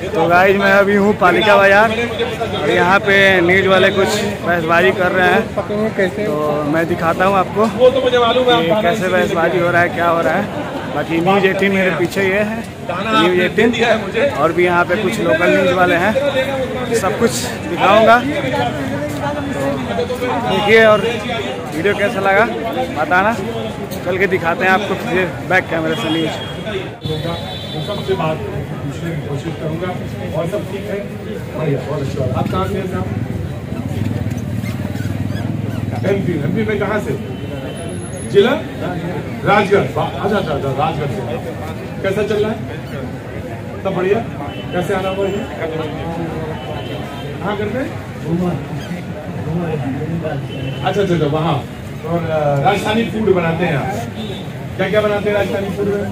तो गाइस मैं अभी हूँ पालिका बाजार और यहाँ पे न्यूज वाले कुछ बहसबाजी कर रहे हैं, तो मैं दिखाता हूँ आपको कि कैसे बहसबाजी हो रहा है, क्या हो रहा है। बाकी न्यूज़ 18 मेरे पीछे ये है, न्यूज़ 18 और भी यहाँ पे कुछ लोकल न्यूज़ वाले हैं, सब कुछ दिखाऊंगा। देखिए और वीडियो कैसा लगा बताना, चल के दिखाते हैं आपको फिर बैक कैमरे से न्यूज़। सबसे बात पूछने की कोशिश करूंगा और सब ठीक है, बढ़िया, बहुत अच्छा। आप कहाँ से हैं? एमपी में कहाँ से? जिला राजगढ़। अच्छा, राजगढ़ से। कैसा चल रहा है? सब बढ़िया। कैसे आना हुआ है? कहाँ करते हैं? अच्छा, वहाँ। और राजस्थानी फूड बनाते हैं आप? क्या क्या बनाते हैं राजस्थानी फूड में?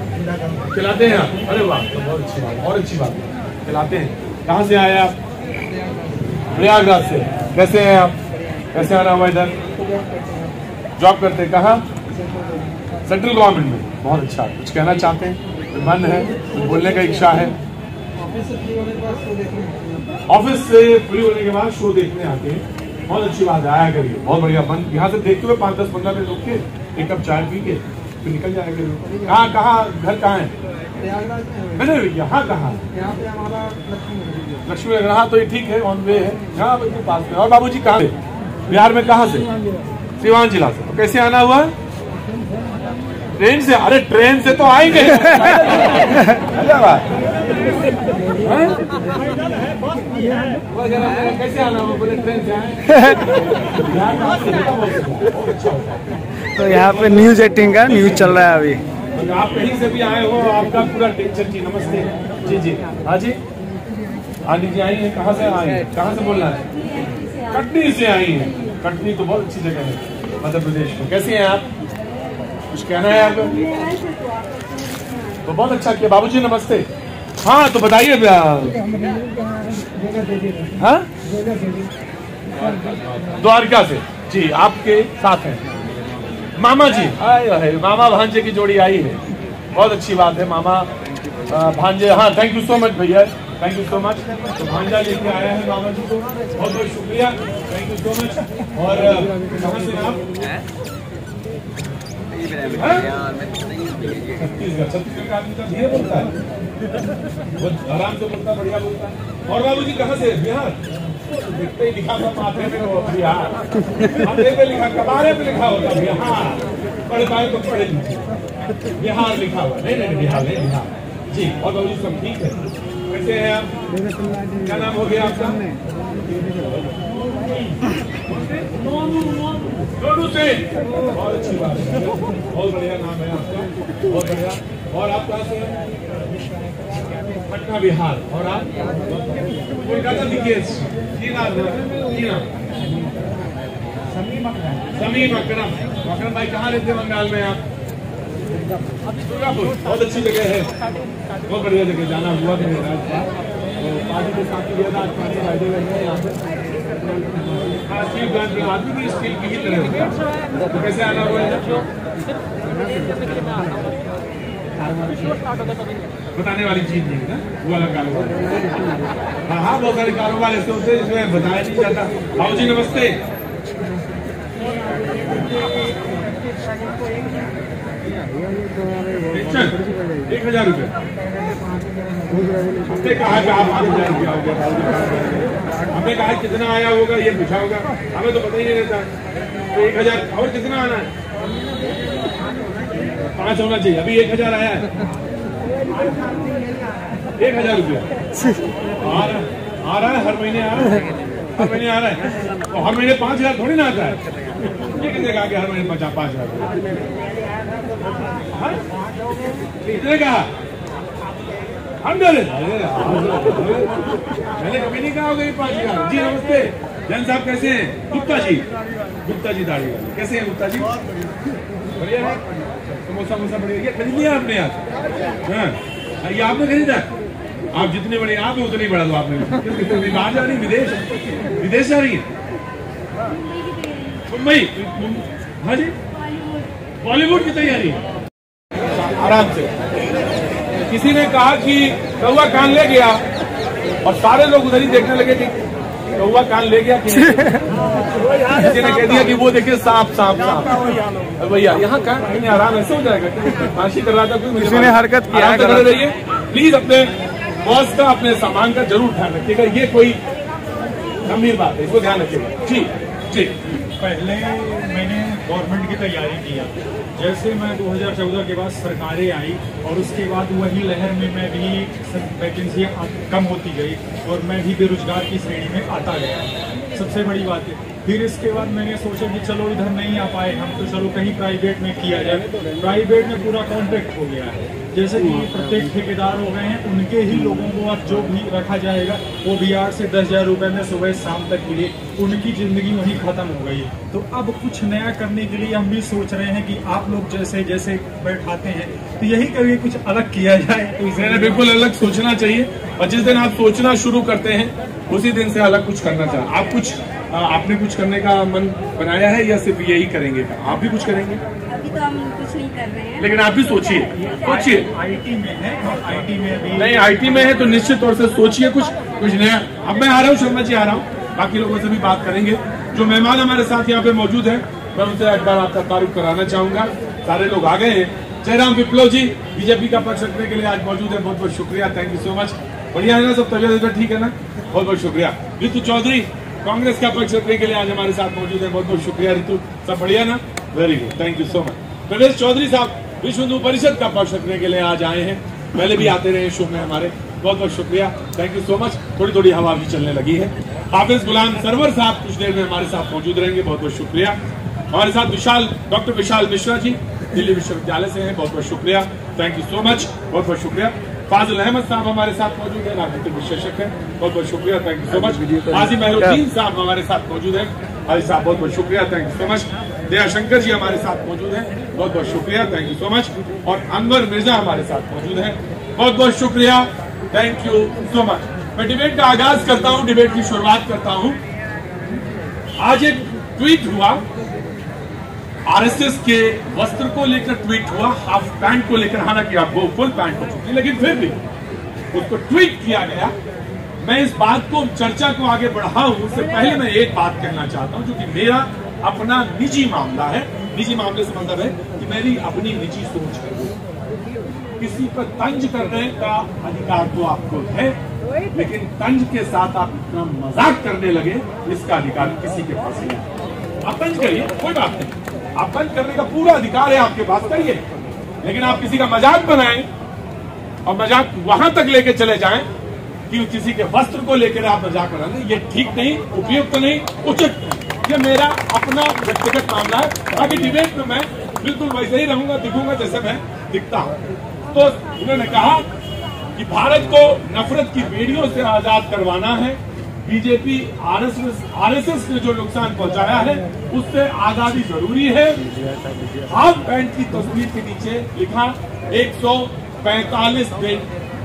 खिलाते हैं आप? अरे वाह, तो बहुत अच्छी बात, और अच्छी बात है, खिलाते हैं। कहाँ से आए आप? प्रयागराज से। कैसे हैं आप? कैसे आना हुआ इधर? जॉब करते हैं कहाँ? सेंट्रल गवर्नमेंट में। बहुत अच्छा। कुछ कहना चाहते हैं? मन है, कुछ बोलने का इच्छा है? ऑफिस से फ्री होने के बाद शो देखने आते हैं, बहुत अच्छी बात है, आया करिए, बहुत बढ़िया। मन यहाँ से देखते हुए 5-10-15 मिनट रुक के एक कप चाय पी के फिर निकल जाया करिए। कहाँ घर कहाँ है? मैंने यहाँ कहाँ? लक्ष्मी नगर। हाँ तो ये ठीक है, ऑन वे है, यहाँ बिल्कुल पास में। और बाबूजी कहाँ से? बिहार में कहाँ से? सिवान जिला से। तो कैसे आना हुआ? ट्रेन से। अरे ट्रेन से तो आएंगे। कैसे आना हुआ? बोले ट्रेन से आए। तो यहाँ पे न्यूज़ 18 का न्यूज़ चल रहा है अभी। आप कहीं से भी आए हो, आपका पूरा टेंशन जी। नमस्ते जी। हाँ जी, आदि जी आई है। कहाँ से आई है? कहाँ से बोलना है? कटनी से आई है। कटनी तो बहुत अच्छी जगह है मध्य प्रदेश में। कैसे हैं आप? कुछ कहना है आपको? तो बहुत अच्छा किया। बाबूजी नमस्ते। हाँ तो बताइए। हाँ, द्वारका से जी, आपके साथ हैं मामा जी। आए मामा भांजे की जोड़ी आई है, बहुत अच्छी बात है। मामा भांजे। हाँ, थैंक यू सो मच भैया, थैंक यू सो मच। तो भांजा लेके आया है मामा जी को, बहुत बहुत शुक्रिया, थैंक यू सो मच। और कहाँ से आप? छत्तीसगढ़ का आदमी तो धीरे बोलता है, बहुत आराम से बोलता है, बढ़िया बोलता है। और बाबू जी कहाँ से? बिहार। दिखते ही लिखा था माथे में वो बिहार, माथे पे लिखा, कबारे पे लिखा होता बिहार। पढ़ पाए तो पढ़े लीजिए, बिहार लिखा हुआ। नहीं बिहार नहीं, बिहार जी। और बाबू जी सब ठीक है? कैसे हैं आप? क्या नाम हो गया आपका? दोनों से। बहुत अच्छी बात है, बहुत बढ़िया नाम है आपका, बहुत बढ़िया। और आप कहाँ से हैं? पटना बिहार। और आप? कोलकाता विकेश। समीम अकरम भाई कहाँ रहते हैं बंगाल में आप? दुर्गापुर। बहुत अच्छी जगह है, बहुत बढ़िया जगह, जाना हुआ था मेरा। तो पार्टी के साथ गया था, आज पार्टी फायदे में यहाँ पे स्टील प्लांट में आदमी भी स्टील की ही तरह होता है। तो कैसे आना हुआ है? बताने वाली चीज नहीं है ना, वो अलग कारोबार। हाँ, बहुत सारे कारोबार ऐसे होते हैं जिसमें बताया नहीं जाता। भाव जी नमस्ते। पेंशन 1000 रुपये। हमने कहा कि आप 5000 रुपया हो गया, हमने कहा कितना आया होगा ये पूछा होगा, हमें तो पता ही नहीं रहता। तो 1000 और कितना आना है? 5 होना चाहिए। अभी 1000 आया है, 1000 रुपया आ रहा है, हर महीने आ रहा है, हर महीने आ रहा है। तो हर महीने 5000 थोड़ी ना आता है। ये किसने कहा कि हर महीने 5000? किसने कहा? हम डरे? मैंने कभी नहीं कहा होगा ये 5000। जी नमस्ते, जैन साहब कैसे हैं? गुप्ता जी दाढ़ी वाले, कैसे हैं गुप्ता जी? बढ़िया है। समोसा बढ़िया। ये खरीद लिया आपने आज? हाँ, ये आपने खरीदा? आप जितने बड़े आप हैं उतने बड़ा तो आपने। बाहर जा रही है? विदेश जा रही है? मुंबई। हाँ जी, बॉलीवुड की तैयारी। आराम से। किसी ने कहा कि रउआ कान ले गया और सारे लोग उधर ही देखने लगे कि कौवा कान ले गया कि किसी ने कह दिया कि वो देखिए सांप सांप सांप। भैया यहाँ कहीं आराम ऐसे हो जाएगा, फांसी कर रहा था कोई, किसी ने हरकत किया। खड़े रहिए प्लीज, अपने बॉस का अपने सामान का जरूर ध्यान रखिएगा, ये कोई गंभीर बात है, इसको ध्यान रखिएगा। जी जी। पहले मैंने गवर्नमेंट की तैयारी किया, जैसे मैं 2014 के बाद सरकारें आई और उसके बाद वही लहर में मैं भी वैकेंसी कम होती गई और मैं भी बेरोजगार की श्रेणी में आता गया, सबसे बड़ी बात है। फिर इसके बाद मैंने सोचा कि चलो इधर नहीं आ पाए हम, तो चलो कहीं प्राइवेट में किया जाए। प्राइवेट में पूरा कॉन्ट्रैक्ट हो गया है, जैसे कि प्रत्येक ठेकेदार हो गए हैं, उनके ही लोगों को अब जो भी रखा जाएगा वो भी 8 से 10,000 रुपए में सुबह शाम तक के लिए, उनकी जिंदगी वहीं खत्म हो गई। तो अब कुछ नया करने के लिए हम भी सोच रहे हैं कि आप लोग जैसे जैसे बैठाते हैं तो यही कभी कुछ अलग किया जाए। तो इसलिए बिल्कुल अलग सोचना चाहिए, और जिस दिन आप सोचना शुरू करते हैं उसी दिन से अलग कुछ करना चाहिए। आप कुछ आपने कुछ करने का मन बनाया है या सिर्फ यही करेंगे? आप भी कुछ करेंगे? अभी तो हम कुछ नहीं कर रहे हैं, लेकिन आप भी सोचिए, सोचिए। IT में है, IT में अभी नहीं, IT में है तो निश्चित तौर से सोचिए कुछ नया। अब मैं आ रहा हूँ, शर्मा जी आ रहा हूँ, बाकी लोगों से भी बात करेंगे। जो मेहमान हमारे साथ यहाँ पे मौजूद है, मैं उनसे एक बार आपका तारुफ कराना चाहूंगा। सारे लोग आ गए हैं। जयराम विप्लव जी बीजेपी का पक्ष रखने के लिए आज मौजूद है, बहुत बहुत शुक्रिया, थैंक यू सो मच। बढ़िया है ना सब, तबियत ठीक है ना? बहुत बहुत शुक्रिया। ऋतु चौधरी कांग्रेस का पक्ष रखने के लिए आज हमारे साथ मौजूद है, बहुत बहुत शुक्रिया ऋतु, सब बढ़िया ना? Very good, thank you so much. प्रवेश चौधरी साहब विश्व हिंदू परिषद का पक्ष रखने के लिए आज आए हैं, पहले भी आते रहे शो में हमारे, बहुत बहुत शुक्रिया, थैंक यू सो मच। थोड़ी थोड़ी हवा भी चलने लगी है। हाफिज गुलाम सरवर साहब कुछ देर में हमारे साथ मौजूद रहेंगे, बहुत बहुत शुक्रिया। हमारे साथ डॉक्टर विशाल मिश्रा जी दिल्ली विश्वविद्यालय से हैं, बहुत बहुत शुक्रिया, थैंक यू सो मच, बहुत बहुत शुक्रिया। फाजिल अहमद साहब हमारे साथ मौजूद है, राजनीतिक विशेषज्ञ है, बहुत बहुत शुक्रिया, थैंक यू सो मच। हाजी मेहरुद्दीन साहब हमारे साथ मौजूद है, हाजी साहब बहुत बहुत शुक्रिया, thank you so much. Daya Shankar ji हमारे साथ मौजूद है, बहुत बहुत शुक्रिया, थैंक यू सो मच। और अनवर मिर्जा हमारे साथ मौजूद है, बहुत बहुत शुक्रिया, थैंक यू सो मच। मैं डिबेट का आगाज करता हूं, डिबेट की शुरुआत करता हूं। आज एक ट्वीट हुआ, आरएसएस के वस्त्र को लेकर ट्वीट हुआ, हाफ पैंट को लेकर, हालांकि अब वो फुल पैंट हो चुकी है, लेकिन फिर भी उसको ट्वीट किया गया। मैं इस बात को, चर्चा को आगे बढ़ाऊं उससे पहले मैं एक बात कहना चाहता हूं, जो कि मेरा अपना निजी मामला है। निजी मामले से मतलब है कि मेरी अपनी निजी सोच है। किसी पर तंज करने का अधिकार तो आपको है, लेकिन तंज के साथ आप इतना मजाक करने लगे, इसका अधिकार किसी के पास नहीं। आप तंज करिए, कोई बात नहीं, आप तंज करने का पूरा अधिकार है आपके पास, करिए, लेकिन आप किसी का मजाक बनाएं और मजाक वहां तक लेके चले जाएं कि किसी के वस्त्र को लेकर आप मजाक बनाएं, ये ठीक नहीं, उपयुक्त नहीं, उचित नहीं। ये मेरा अपना व्यक्तिगत मामला है। बाकी डिबेट में मैं बिल्कुल वैसे ही रहूंगा, दिखूंगा जैसे मैं दिखता हूं। तो उन्होंने कहा कि भारत को नफरत की बेड़ियों से आजाद करवाना है, बीजेपी आरएसएस ने जो नुकसान पहुंचाया है उससे आजादी जरूरी है। हाफ पैंट की तस्वीर के नीचे लिखा 145 दिन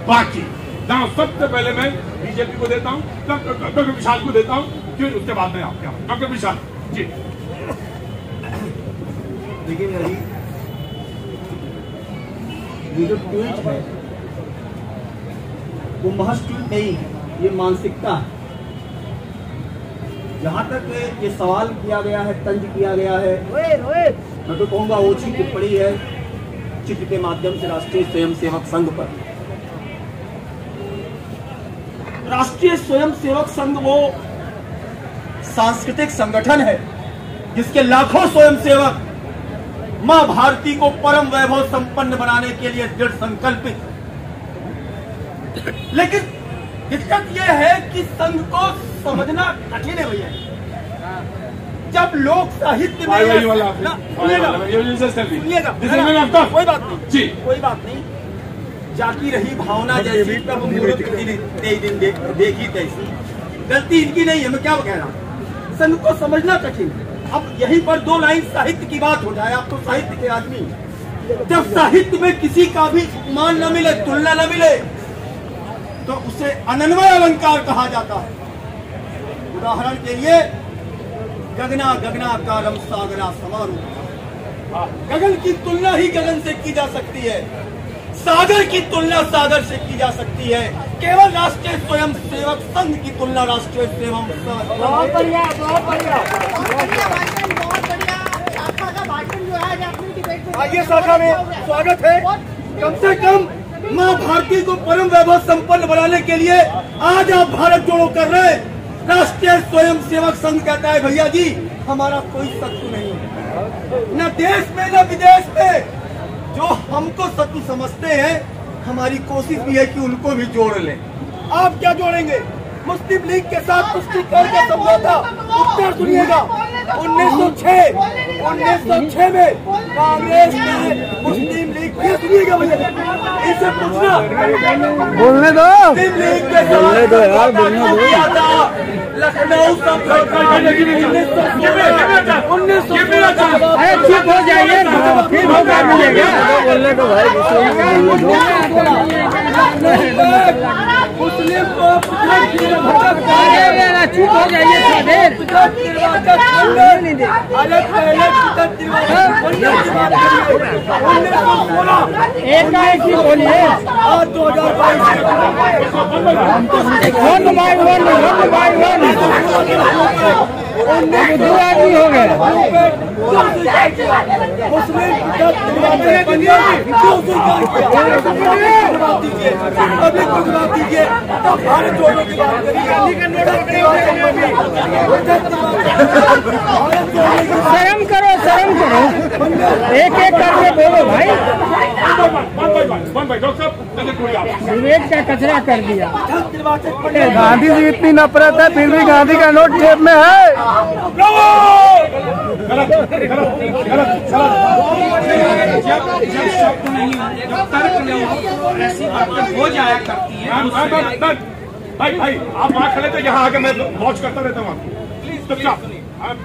बाकी। जहां सबसे पहले मैं बीजेपी को देता हूं, डॉक्टर विशाल को देता हूं, फिर उसके बाद में आपके डॉक्टर विशाल जी। देखिए ये जो ट्वीट है वो महज ट्वीट नहीं है, ये मानसिकता है। जहां तक ये सवाल किया गया है, तंज किया गया है, मैं तो कहूंगा ओछी टिप्पणी है चित्र के माध्यम से राष्ट्रीय स्वयंसेवक संघ पर। राष्ट्रीय स्वयंसेवक संघ वो सांस्कृतिक संगठन है जिसके लाखों स्वयंसेवक मां भारती को परम वैभव संपन्न बनाने के लिए दृढ़ संकल्पित। लेकिन दिक्कत यह है कि संघ को समझना कठिन है भैया। जब लोक साहित्य में कोई बात नहीं, कोई बात नहीं, जाती रही भावना जैसी तब देखी तैसी, गलती इनकी नहीं है, मैं क्या कह रहा हूँ। संघ को समझना कठिन है। अब यहीं पर दो लाइन साहित्य की बात हो जाए, आप तो साहित्य के आदमी, जब साहित्य में किसी का भी मान न मिले, तुलना न मिले, तो उसे अनन्वय अलंकार कहा जाता है। उदाहरण के लिए गगना गगना कारम सागरा समारोह, गगन की तुलना ही गगन से की जा सकती है, सागर की तुलना सागर से की जा सकती है। केवल राष्ट्रीय स्वयं सेवक संघ की तुलना राष्ट्रीय सेवक बहुत बढ़िया बहुत बढ़िया शाखा का भाषण जो है अपनी डिबेट में आइए शाखा में स्वागत है। कम से कम माँ भारती को परम वैभव संपन्न बनाने के लिए आज आप भारत जोड़ो कर रहे हैं। राष्ट्रीय स्वयं सेवक संघ कहता है भैया जी हमारा कोई शत्रु नहीं है, न देश में न विदेश में। जो हमको शत्रु समझते हैं हमारी कोशिश भी है कि उनको भी जोड़ लें। आप क्या जोड़ेंगे? मुस्लिम लीग के साथ पुष्टिकरण का समझौता। उत्तर सुनिएगा, 1906 में कांग्रेस ने मुस्लिम लीग के, सुनिएगा भैया इसे पूछना, बोलने दो, मुस्लिम लीग के बोलने दो यार, बोलने दो। लखनऊ समझौता 1916 चुप हो जाइए, फिर मौका मिलेगा बोलने को भाई। मुस्लिम को चुप हो जाइए थोड़ा देर। एक का एक ही बोलिए। 1 2 आदमी हो गए। अभी कुछ बात कीजिए तो भारत जोड़ो की बात शर्म करो, शर्म करो, एक एक करके बोलो भाई। विवेक का कचरा कर दिया। गांधी जी इतनी नफरत है फिर भी गांधी का नोट जेब में है। ऐसी बातें हो जाया करती है। भाई आप वहाँ खड़े थे, यहाँ आके मैं वॉच करता रहता हूँ आपको। प्लीज चुपचाप,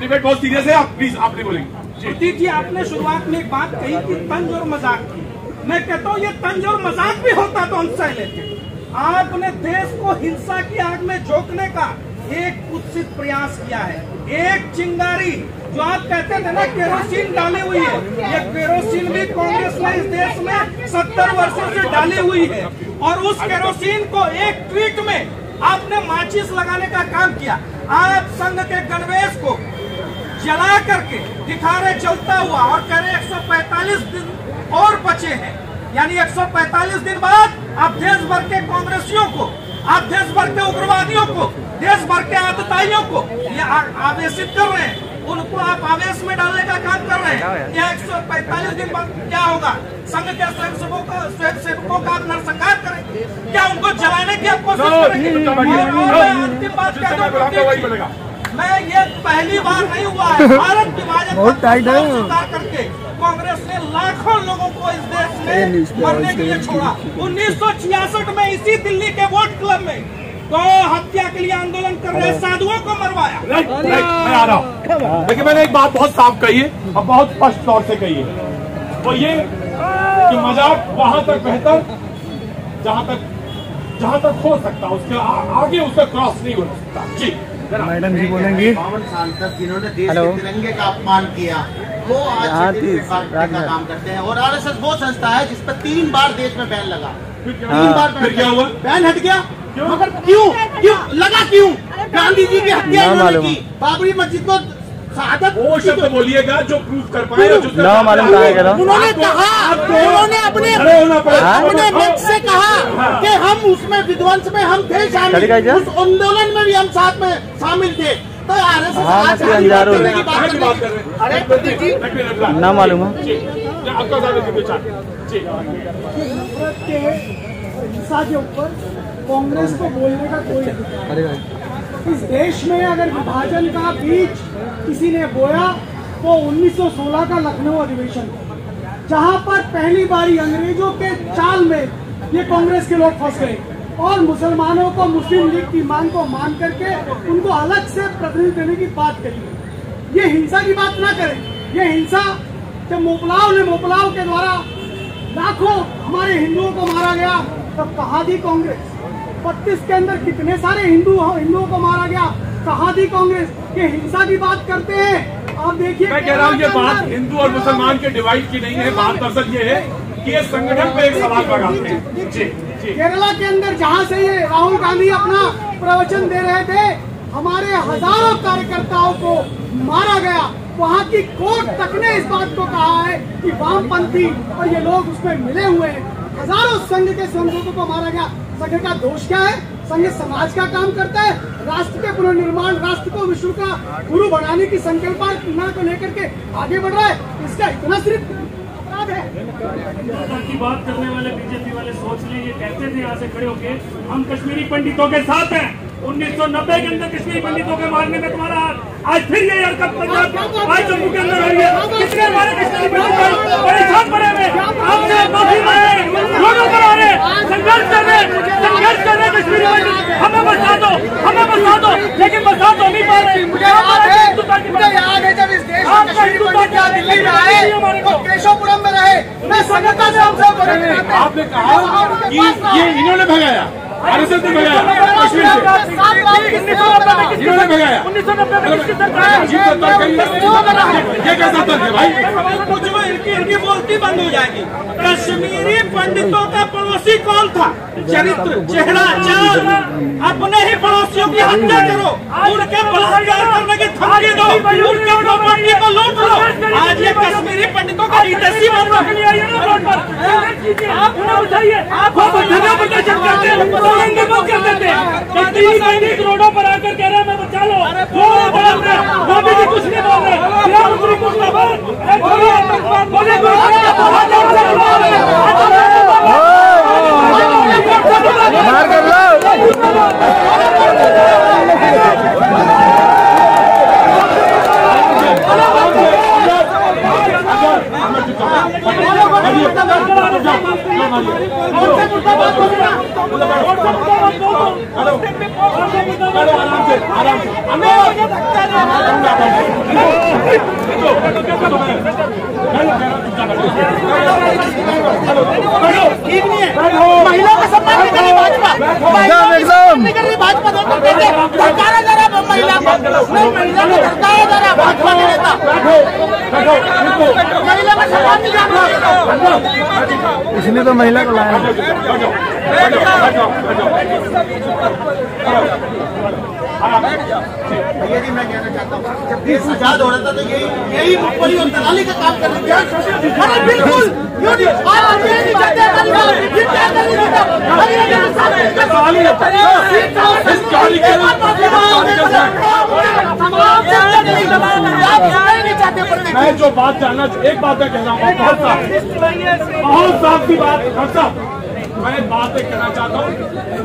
डिबेट बहुत सीरियस है, आप प्लीज आप नहीं बोलेंगे। जी आपने शुरुआत में एक बात कही कि तंज और मजाक की। मैं कहता हूँ ये तंज और मजाक भी होता तो हम सह लेते। आपने देश को हिंसा की आग में झोंकने का एक कुत्सित प्रयास किया है। एक चिंगारी जो आप कहते थे ना केरोसिन डाली हुई है, ये केरोसिन भी कांग्रेस ने इस देश में 70 वर्षों से डाली हुई है। और उस केरोसिन को एक ट्वीट में आपने माचिस लगाने का काम किया। आप संघ के गणवेश को जला करके दिखा रहे जलता हुआ और कह रहे 145 दिन और बचे हैं, यानी 145 दिन बाद आप देश भर के कांग्रेसियों को, आप देश भर के उग्रवादियों को, देश भर के आतताइयों को ये आवेशित कर रहे हैं। उनको आप आवेश में डालने का काम कर रहे हैं। यह 145 दिन बाद क्या होगा? संघ के स्वयंसेवकों का आप नरसंहार करेंगे क्या? उनको जलाने की आप कोशिश करेंगे? अंतिम बात क्या, मैं ये पहली बार नहीं हुआ है। भारत विभाजन स्वीकार करके कांग्रेस ने लाखों लोगों को इस देश में मरने के लिए छोड़ा। 1966 में इसी दिल्ली के वोट क्लब में तो हत्या के लिए आंदोलन कर रहे साधुओं को मरवाया। मैं आ रहा हूँ, लेकिन मैंने एक बात बहुत साफ कही है और बहुत स्पष्ट तौर से कही है, वो ये कि मजाक वहां तक बेहतर जहां तक हो सकता, उसके आगे उसका क्रॉस नहीं हो सकता। जी मैडम जी बोलेंगी। 52 साल तक जिन्होंने देश के तिरंगे का अपमान किया वो आज का काम करते हैं। और आरएसएस वो संस्था है जिस पर 3 बार देश में बैन लगा। 3 बार फिर क्या हुआ? बैन हट गया। मगर क्यों लगा? क्यों? गांधी जी की हत्या इन्होंने की, बाबरी मस्जिद को शहादत। वो शब्द बोलिएगा जो प्रूफ कर पाए। उन्होंने कहा, उन्होंने अपने मंच से कहा कि हम उसमें विध्वंस में हम थे शामिल, उस आंदोलन में भी हम साथ में शामिल थे। तो ना मालूम है हिंसा के ऊपर कांग्रेस को बोलने का कोई अधिकार नहीं। इस देश में अगर विभाजन का बीज किसी ने बोया वो 1916 का लखनऊ अधिवेशन, जहां पर पहली बारी अंग्रेजों के चाल में ये कांग्रेस के लोग फंस गए और मुसलमानों को, मुस्लिम लीग की मांग को मान करके उनको अलग से प्रतिनिधि देने की बात करी। ये हिंसा की बात ना करें। ये हिंसा जब मोपलाव के द्वारा लाखों हमारे हिंदुओं को मारा गया तब कहाँ थी कांग्रेस? 32 के अंदर कितने सारे हिंदुओं को मारा गया, कहाँ थी कांग्रेस? ये हिंसा की बात करते हैं। आप देखिए, मैं कह रहा हूँ ये बात हिंदू और मुसलमान के डिवाइड की नहीं है। बात दरअसल ये है कि ये संगठन पे एक सवाल लगाते हैं। जी जी। केरला के अंदर जहाँ से ये राहुल गांधी अपना प्रवचन दे रहे थे, हमारे हजारों कार्यकर्ताओं को मारा गया। वहाँ की कोर्ट तक ने इस बात को कहा है कि वामपंथी और ये लोग उसमें मिले हुए हैं। हजारों संघ के संसदों को मारा गया। संघ का दोष क्या है? संघ समाज का काम करता है, राष्ट्र के पुनर्निर्माण, राष्ट्र को विश्व का गुरु बनाने की संकल्पना को लेकर के आगे बढ़ रहा है। इसका इतना सिर्फ अपराध है। की बात करने वाले बीजेपी वाले सोच लें, ये कहते थे यहाँ से खड़े होके हम कश्मीरी पंडितों के साथ हैं। 1990 के अंदर कश्मीरी पंडितों के मारने में तुम्हारा हाथ, आज फिर ये हरकत पंजाब आज जम्मू के अंदर हुई है। कितने हमारे कश्मीरी पंडित परेशान पड़े हुए, आपसे माफी मांगे, रोडों पर आ रहे, संघर्ष कर रहे कश्मीरी पंडित। हमें बचा दो, लेकिन बचा तो नहीं पा रहे। मुझे याद है जब इस देश में कश्मीरी पंडित यहाँ दिल्ली में आए तो केशवपुरम में रहे। मैं संगठन से हमसे आपने कहा कि ये इन्होंने भगाया, आरएसएस ने भगाया कश्मीर से, इन्होंने भगाया 1990 ये कैसा तर्क है भाई? कुछ में इनकी बोलती बंद हो जाएगी। कश्मीरी पंडितों का पड़ोसी कौन था? चरित्र, चेहरा, चाल। अपने ही पड़ोसियों की हत्या करो, उनके बलात्कार करने की धमकी दो, उनके प्रॉपर्टी को लूट लो। आज ये कश्मीरी पंडितों का हितैषी बन रहा है। आप उन्हें बताइए, आप प्रदर्शन करते हैं, पंडित रोडों पर आकर कह रहे हैं मैं बचा लो, मोदी जी कुछ नहीं बोल रहे, कुछ मार कर लो। महिला का सम्मान नहीं कर रही भाजपा, नहीं कर रही भाजपा। धक्कारा जा रहा महिला को, महिला को धक्कारा जा रहा भाजपा के नेता, महिला का सम्मान नहीं कर रहा। इसलिए तो महिला को लाया। भैया जी मैं कहना चाहता हूँ, जब देश आजाद हो रहा था तो यही मुखबरी और दलाली का काम कर रहे थे। अरे बिल्कुल, क्यों नहीं? आप ये नहीं चाहते मैं जो बात जानना, एक बात मैं कह रहा हूँ बहुत साफ सी बात। मैं एक बात कहना चाहता हूँ,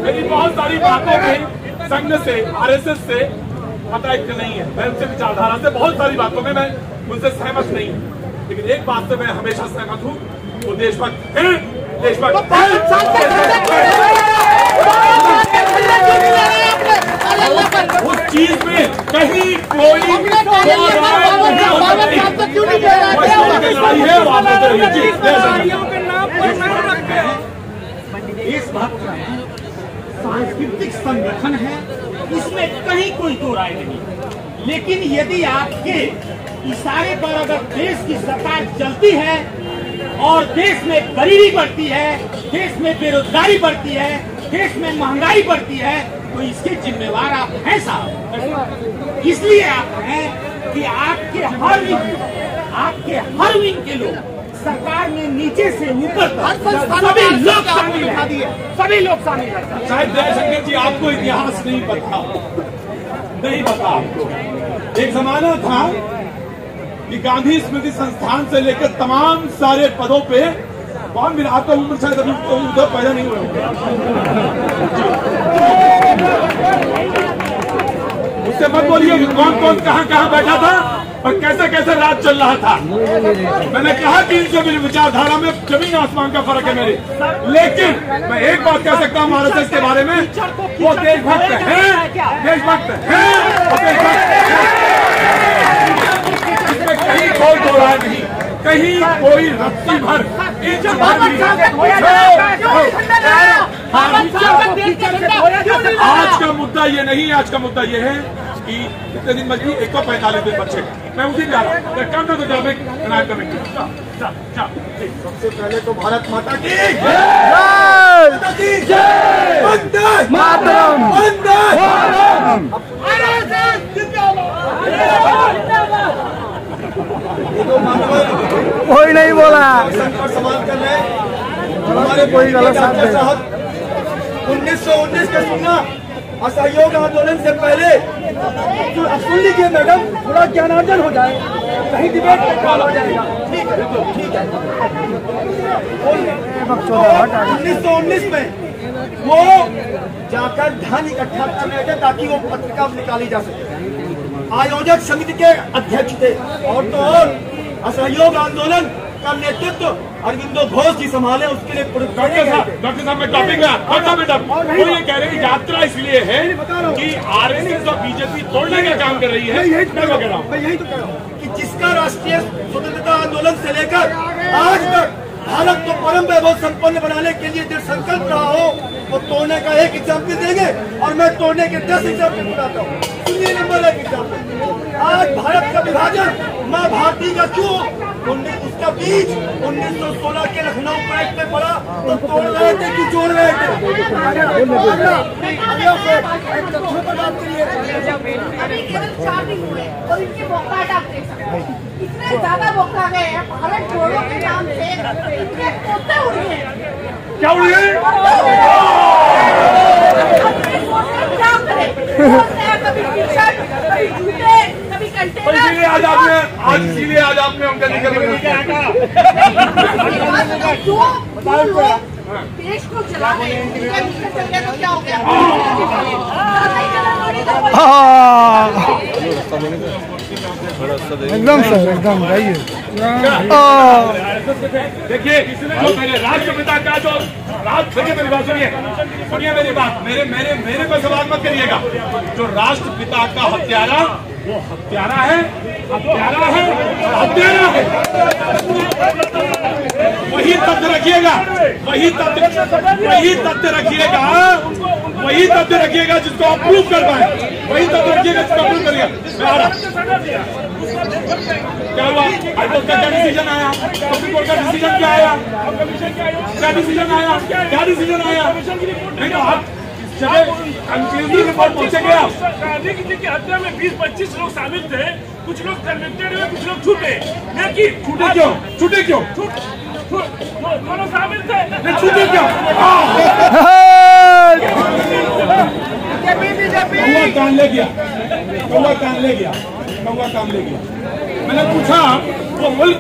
मेरी बहुत सारी बातों में संघ से, आरएसएस से पता एक नहीं है, मैं उनसे विचारधारा से बहुत सारी बातों में मैं उनसे सहमत नहीं हूँ, लेकिन एक बात से मैं हमेशा सहमत हूँ, वो देशभक्त हैं, देशभक्त उस चीज में कहीं कोई सांस्कृतिक संगठन है, इसमें कहीं कोई दो राय नहीं। लेकिन यदि आपके इशारे पर अगर देश की सरकार चलती है और देश में गरीबी बढ़ती है, देश में बेरोजगारी बढ़ती है, देश में महंगाई बढ़ती है, तो इसके जिम्मेवार आप हैं साहब। इसलिए आप हैं कि आपके हर विंग के लोग सरकार में नीचे से ऊपर तक सभी लोग शामिल हैं, सभी लोग शामिल हैं। शायद जयशंकर जी आपको इतिहास नहीं पता आपको। एक जमाना था कि गांधी स्मृति संस्थान से लेकर तमाम सारे पदों पे कौन मिला? आपका उम्र शायद अभी उधर पैदा नहीं हुआ होगा, उससे मत बोलिए कि कौन कौन कहाँ बैठा था और कैसे कैसे राज चल रहा था। मैंने कहा कि इनसे मेरी विचारधारा में जमीन आसमान का फर्क है मेरे, लेकिन मैं एक बात कह सकता हूँ आरएसएस के बारे में, वो देशभक्त हैं, देशभक्त हैं, इसमें कहीं कोई दो राय नहीं, कहीं कोई रत्ती भर आज का मुद्दा ये नहीं, आज का मुद्दा ये है की कितने दिन बची? 145 दिन बचे। मैं उसी जा रहा हूँ। कम ना तो जावे चुनाव कमेटी। सबसे पहले तो भारत माता की जय! वंदे मातरम! वंदे मातरम! कोई नहीं बोला। संकट सवाल कर रहे हैं हमारे कोई गलत साथ डॉक्टर साहब 1919 का सुना असहयोग आंदोलन से पहले अब सुन लीजिए मैडम, थोड़ा ज्ञानार्जन हो जाए, कहीं डिबेट हो जाएगा। ठीक है, ठीक है। 1919 में वो जाकर धन इकट्ठा कर रहे थे ताकि वो पत्रिका निकाली जा सके। आयोजक समिति के अध्यक्ष थे और तो और असहयोग आंदोलन का नेतृत्व अरविंदो घोष जी संभाले। उसके लिए डॉक्टर साहब मैं टॉपिक में वो ये कह रहे हैं यात्रा इसलिए है कि आरएसएस और बीजेपी तोड़ने का काम कर रही है। मैं यही तो कह रहा हूँ कि जिसका राष्ट्रीय स्वतंत्रता आंदोलन से लेकर आज तक भारत को परम वैभव संपन्न बनाने के लिए जो संकल्प रहा हो वो तोड़ने का एक एग्जाम्पल देंगे और मैं तोड़ने के 10 एग्जाम्पल बताता हूँ। सुनिए नंबर 1 एग्जाम्पल। आज भारत का विभाजन माँ भारती का क्यों उसका बीज 1916 के लखनऊ पैक्ट में पड़ा तो तोड़ रहे थे कि जोड़ रहे थे? अभी केवल 4 दिन हुए और इनके बौखलाहट आप देख सकते हैं, इतने ज्यादा बौखला गए हैं भारत जोड़ों के नाम से, इतने तोते उड़ गए। क्या उड़ गए? क्या करें? कभी टी-शर्ट, कभी जूते, कभी कंटेनर। इसीलिए आज आपने उनका जिक्र किया। जो लोग देश को चला रहे हैं चल गया तो क्या हो गया? एकदम सर, एकदम जाइए। देखिए जो मेरे राष्ट्रपिता का जो मेरी बात सुनिए मेरी बात, मेरे को सवाल मत करिएगा। जो राष्ट्रपिता का हत्यारा वो हत्यारा है। वही तथ्य रखिएगा जिसको आप प्रूव कर पाए। वही तथ्य रखिएगा जिसको अप्रूव करिएगा। क्या हुआ? हाईकोर्ट का क्या डिसीजन आया? सुप्रीम कोर्ट का डिसीजन क्या आया? क्या डिसीजन आया? नहीं तो आप कंक्लूसिव रिपोर्ट पहुंचेंगे आप। गांधी जी की हत्या में 20-25 लोग शामिल थे, कुछ लोग कन्विक्टेड हुए, कुछ लोग छूटे। लेकिन छूटे क्यों? दोनों शामिल थे, छूटे क्यों? कौवा कान ले गया। मैंने पूछा वो मुल्क